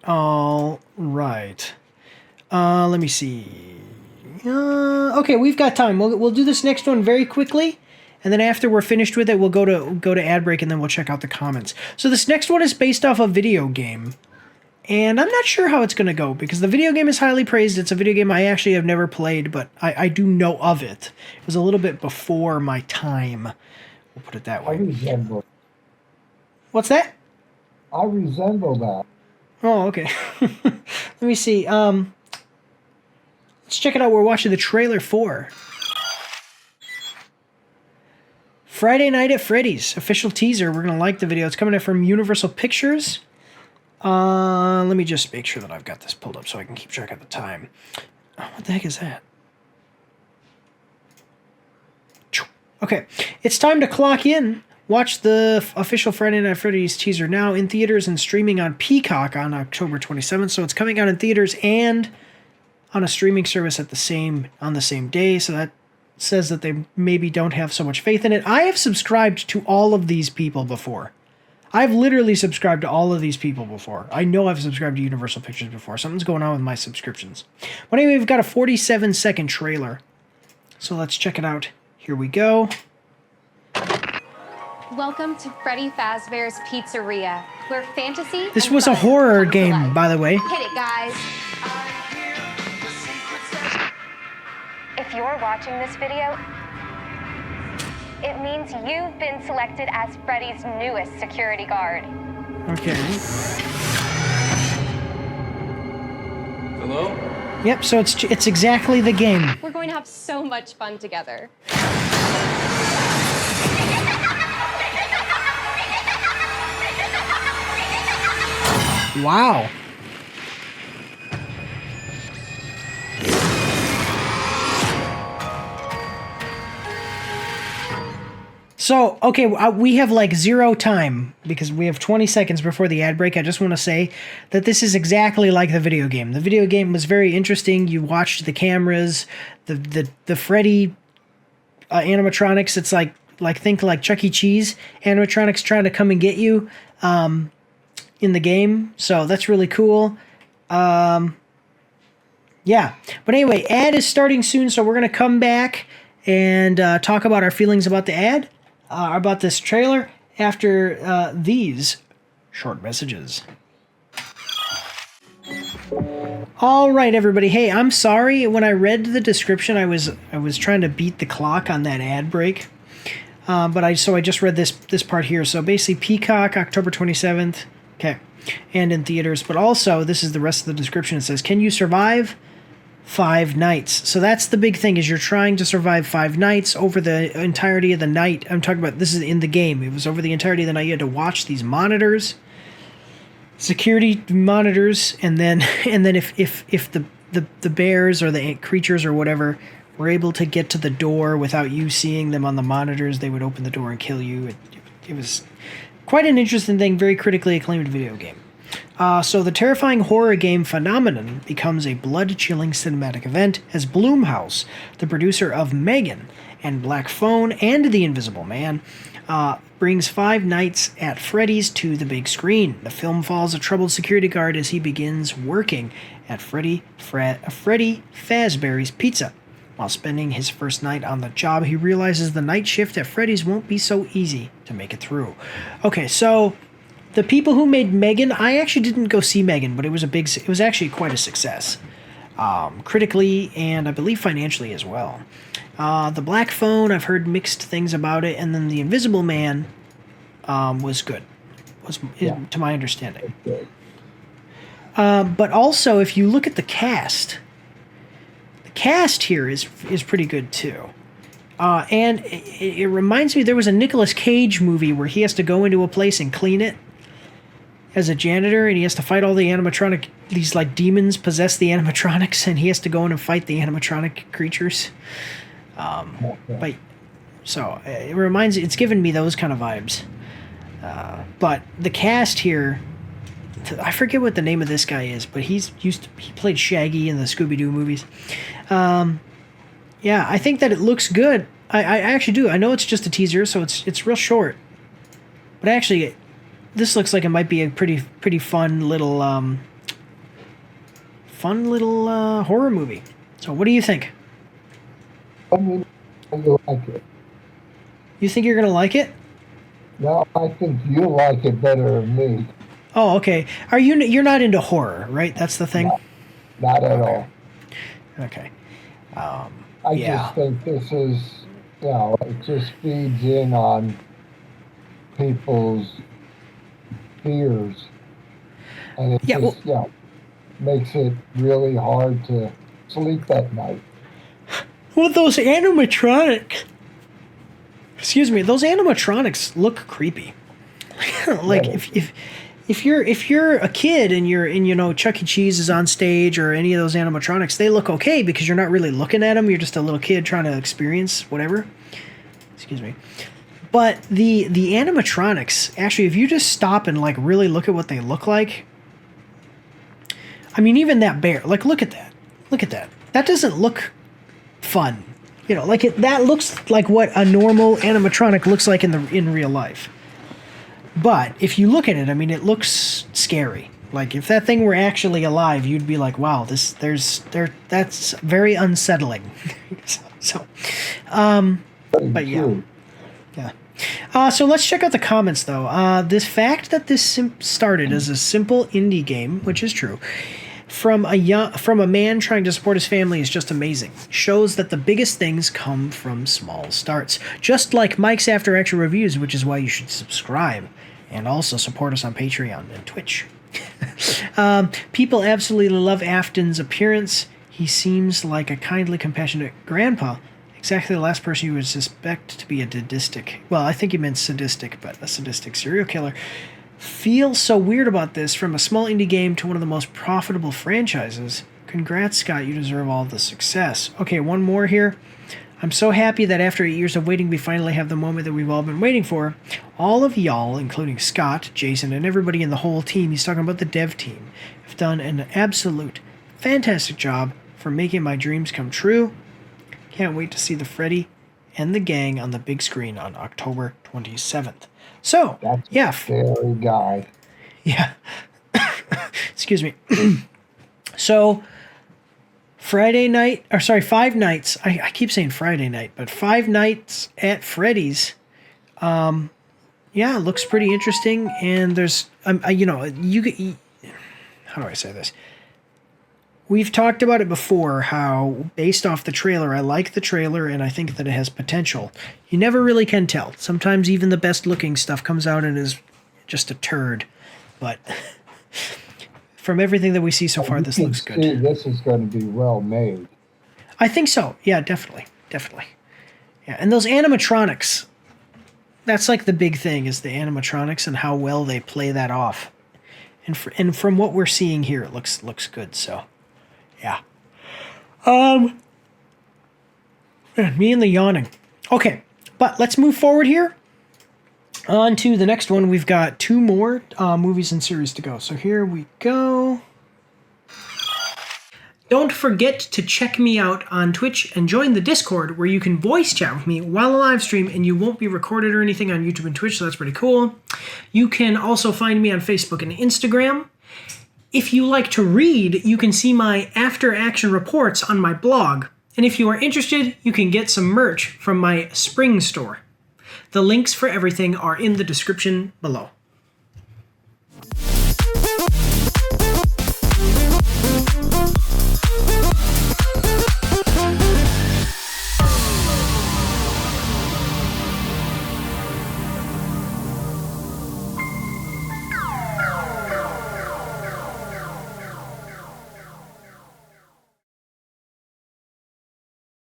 All right. Let me see. Okay, we've got time. We'll do this next one very quickly, and then after we're finished with it, we'll go to ad break, and then we'll check out the comments. So this next one is based off a video game, and I'm not sure how it's going to go because the video game is highly praised. It's a video game I actually have never played, but I do know of it. It was a little bit before my time. We'll put it that I way. resemble. What's that? I resemble that. Oh, okay. Let me see. Let's check it out. We're watching the trailer for Friday Night at Freddy's official teaser. We're gonna like the video. It's coming out from Universal Pictures. Let me just make sure that I've got this pulled up so I can keep track of the time. Oh, what the heck is that? Okay, it's time to clock in. Watch the official Friday Night Freddy's teaser now in theaters and streaming on Peacock on October 27th. So it's coming out in theaters and on a streaming service on the same day. So that says that they maybe don't have so much faith in it. I have subscribed to all of these people before. I've literally subscribed to all of these people before. I know I've subscribed to Universal Pictures before. Something's going on with my subscriptions. But anyway, we've got a 47-second trailer. So let's check it out. Here we go. Welcome to Freddy Fazbear's Pizzeria, where fantasy. This was a horror game, by the way. Hit it, guys. If you're watching this video, it means you've been selected as Freddy's newest security guard. Okay. Hello? Yep, so it's exactly the game. We're going to have so much fun together. Wow. So, okay, we have like zero time because we have 20 seconds before the ad break. I just want to say that this is exactly like the video game. The video game was very interesting. You watched the cameras, the Freddy animatronics. It's like think like Chuck E. Cheese animatronics trying to come and get you in the game. So that's really cool. Yeah. But anyway, ad is starting soon, so we're going to come back and talk about our feelings about the ad. About this trailer after these short messages. All right, everybody. Hey, I'm sorry. When I read the description, I was trying to beat the clock on that ad break. But I just read this part here. So basically, Peacock, October 27th. Okay, and in theaters. But also, this is the rest of the description. It says, "Can you survive 5 nights?" So that's the big thing, is you're trying to survive 5 nights over the entirety of the night. I'm talking about, this is in the game. It was over the entirety of the night. You had to watch these monitors, security monitors, and then if the bears or the creatures or whatever were able to get to the door without you seeing them on the monitors, they would open the door and kill you. It was quite an interesting thing, very critically acclaimed video game. So the terrifying horror game phenomenon becomes a blood-chilling cinematic event as Blumhouse, the producer of Megan and Black Phone and The Invisible Man, brings 5 Nights at Freddy's to the big screen. The film follows a troubled security guard as he begins working at Freddy Fazbear's Pizza. While spending his first night on the job, he realizes the night shift at Freddy's won't be so easy to make it through. Okay, so the people who made Megan, I actually didn't go see Megan, but it was actually quite a success, critically and I believe financially as well. The Black Phone, I've heard mixed things about it, and then The Invisible Man was good, to my understanding. But also, if you look at the cast here is pretty good too. And it reminds me, there was a Nicolas Cage movie where he has to go into a place and clean it as a janitor, and he has to fight all the animatronic, these like demons possess the animatronics, and he has to go in and fight the animatronic creatures. But so it's given me those kind of vibes. But the cast here, I forget what the name of this guy is, but he played Shaggy in the Scooby-Doo movies. Yeah, I think that it looks good. I actually do. I know it's just a teaser, so it's real short. But actually, this looks like it might be a pretty fun little fun little horror movie. So what do you think? I mean, you like it. You think you're going to like it? No, I think you like it better than me. Oh, okay. You're not into horror, right? That's the thing? No, not at all. Okay. I yeah. just think this is, it just feeds in on people's fears. And it makes it really hard to sleep at night. Well, those animatronics look creepy. Like if you're a kid and Chuck E. Cheese is on stage or any of those animatronics, they look okay because you're not really looking at them. You're just a little kid trying to experience whatever. Excuse me. But the animatronics, actually, if you just stop and like really look at what they look like, I mean, even that bear, like look at that. Look at that. That doesn't look fun. That looks like what a normal animatronic looks like in real life. But if you look at it, I mean, it looks scary. Like if that thing were actually alive, you'd be like, "Wow, that's very unsettling." But yeah. So let's check out the comments, though. This fact that this started as a simple indie game, which is true, from a man trying to support his family is just amazing. Shows that the biggest things come from small starts. Just like Mike's After Action Reviews, which is why you should subscribe and also support us on Patreon and Twitch. People absolutely love Afton's appearance. He seems like a kindly, compassionate grandpa. Exactly the last person you would suspect to be a sadistic. Well, I think he meant sadistic, but a sadistic serial killer. Feel so weird about this, from a small indie game to one of the most profitable franchises. Congrats, Scott. You deserve all the success. Okay, one more here. I'm so happy that after 8 years of waiting, we finally have the moment that we've all been waiting for. All of y'all, including Scott, Jason, and everybody in the whole team, he's talking about the dev team, have done an absolute fantastic job for making my dreams come true. Can't wait to see the Freddy and the gang on the big screen on October 27th. So, That's yeah. a scary guy. Yeah. Excuse me. So, 5 nights. I keep saying Friday night, but 5 nights at Freddy's. Yeah, looks pretty interesting. And there's, how do I say this? We've talked about it before, how based off the trailer, I like the trailer and I think that it has potential. You never really can tell. Sometimes even the best looking stuff comes out and is just a turd. But from everything that we see so far, this looks good. This is going to be well made. I think so. Yeah, definitely. Definitely. Yeah, and those animatronics, that's like the big thing, is the animatronics and how well they play that off. And from what we're seeing here, it looks good, so... Yeah. Me and the yawning. Okay, but let's move forward here. On to the next one. We've got 2 more movies and series to go. So here we go. Don't forget to check me out on Twitch and join the Discord, where you can voice chat with me while I live stream, and you won't be recorded or anything on YouTube and Twitch, so that's pretty cool. You can also find me on Facebook and Instagram. If you like to read, you can see my after action reports on my blog. And if you are interested, you can get some merch from my spring store. The links for everything are in the description below.